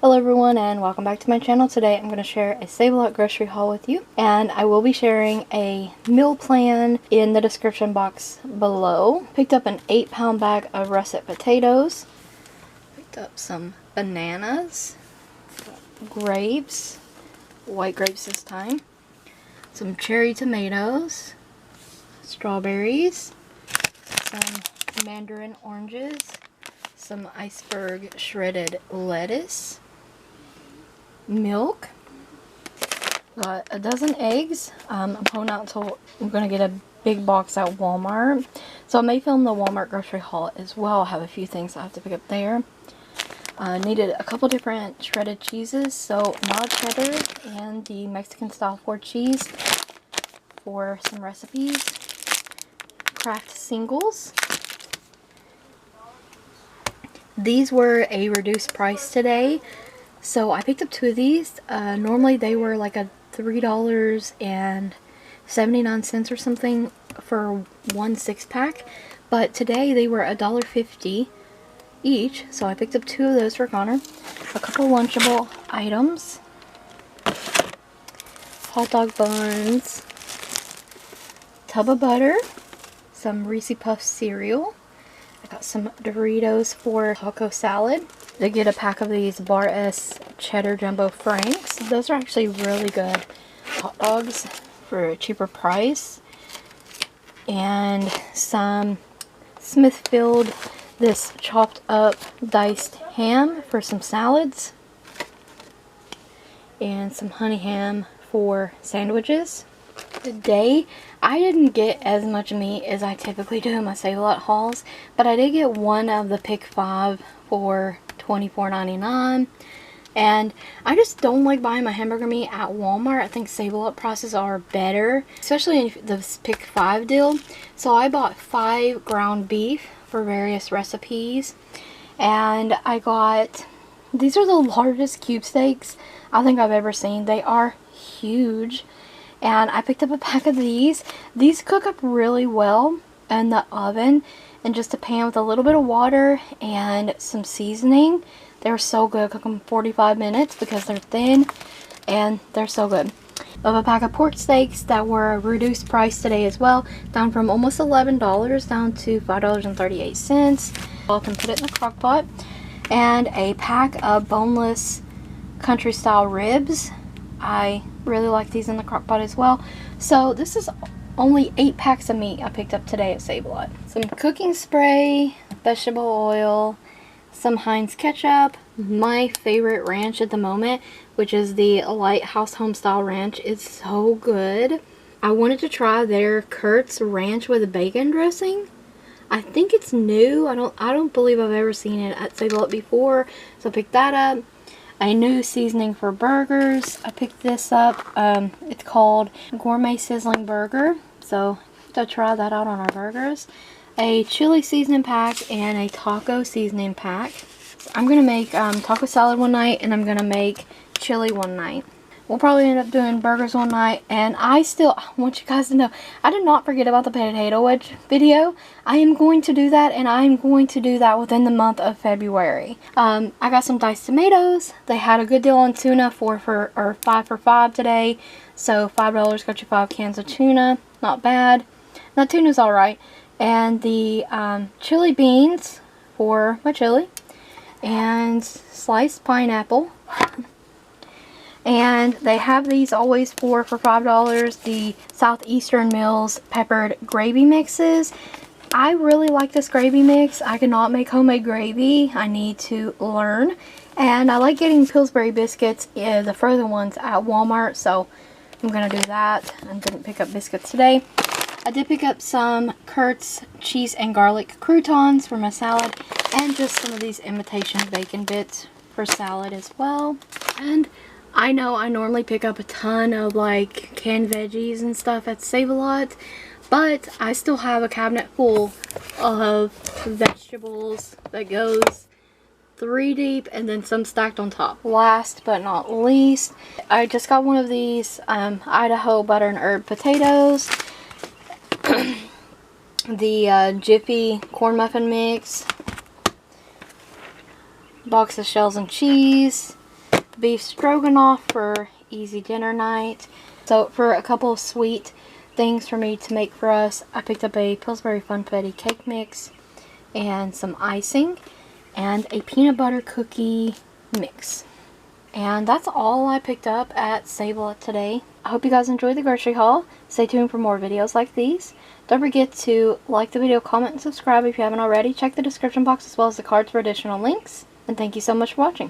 Hello everyone and welcome back to my channel. Today I'm going to share a Save-A-Lot grocery haul with you, and I will be sharing a meal plan in the description box below. Picked up an 8-pound bag of russet potatoes. Picked up some bananas, grapes, white grapes this time, some cherry tomatoes, strawberries, some mandarin oranges, some iceberg shredded lettuce, milk, got a dozen eggs. I'm holding out until I'm going to get a big box at Walmart. So I may film the Walmart grocery haul as well. I have a few things I have to pick up there. Needed a couple different shredded cheeses. So mild cheddar and the Mexican style 4 cheese for some recipes. Kraft singles. These were a reduced price today. So I picked up 2 of these. Normally they were like a $3.79 or something for one 6-pack. But today they were $1.50 each. So I picked up 2 of those for Connor. A couple Lunchable items. Hot dog buns. Tub of butter. Some Reese Puff cereal. I got some Doritos for taco salad. They get a pack of these Bar S cheddar jumbo franks. Those are actually really good hot dogs for a cheaper price. And some Smithfield, this chopped up diced ham for some salads. And some honey ham for sandwiches. Today, I didn't get as much meat as I typically do in my Save-A-Lot hauls, but I did get one of the Pick 5 for $24.99. And I just don't like buying my hamburger meat at Walmart. I think Save-A-Lot prices are better, especially in the Pick 5 deal. So I bought 5 ground beef for various recipes, and I got, these are the largest cube steaks I think I've ever seen. They are huge. And I picked up a pack of these. These cook up really well in the oven in just a pan with a little bit of water and some seasoning. They're so good. Cook them 45 minutes because they're thin and they're so good. I have a pack of pork steaks that were a reduced price today as well, down from almost $11 down to $5.38. I can put it in the crock pot. And a pack of boneless country style ribs. I really like these in the crock pot as well. So this is only 8 packs of meat I picked up today at Save-A-Lot. Some cooking spray, vegetable oil, some Heinz ketchup, my favorite ranch at the moment, which is the Lighthouse Homestyle Ranch. It's so good. I wanted to try their Kurt's Ranch with a bacon dressing. I think it's new. I don't believe I've ever seen it at Save-A-Lot before, so I picked that up. A new seasoning for burgers. I picked this up. It's called Gourmet Sizzling Burger. So to try that out on our burgers. A chili seasoning pack and a taco seasoning pack. I'm going to make taco salad one night, and I'm going to make chili one night. We'll probably end up doing burgers one night, and I want you guys to know, I did not forget about the potato wedge video. I am going to do that, and I am going to do that within the month of February. I got some diced tomatoes. They had a good deal on tuna, 5 for $5 today. So $5 got you 5 cans of tuna. Not bad. Now tuna's alright. And the chili beans for my chili. And sliced pineapple. And they have these always for $5, the Southeastern Mills peppered gravy mixes. I really like this gravy mix. I cannot make homemade gravy. I need to learn. And I like getting Pillsbury biscuits, the frozen ones, at Walmart. So I'm going to do that. I didn't pick up biscuits today. I did pick up some Kurt's cheese and garlic croutons for my salad. And just some of these imitation bacon bits for salad as well. And I know I normally pick up a ton of like canned veggies and stuff at Save-A-Lot, but I still have a cabinet full of vegetables that goes 3 deep and then some stacked on top. Last but not least, I just got one of these Idaho butter and herb potatoes. The Jiffy corn muffin mix, box of shells and cheese, beef stroganoff for easy dinner night. So for a couple of sweet things for me to make for us, I picked up a Pillsbury Funfetti cake mix and some icing and a peanut butter cookie mix. And that's all I picked up at Sable today. I hope you guys enjoyed the grocery haul. Stay tuned for more videos like these. Don't forget to like the video, comment, and subscribe if you haven't already. Check the description box as well as the cards for additional links. And thank you so much for watching.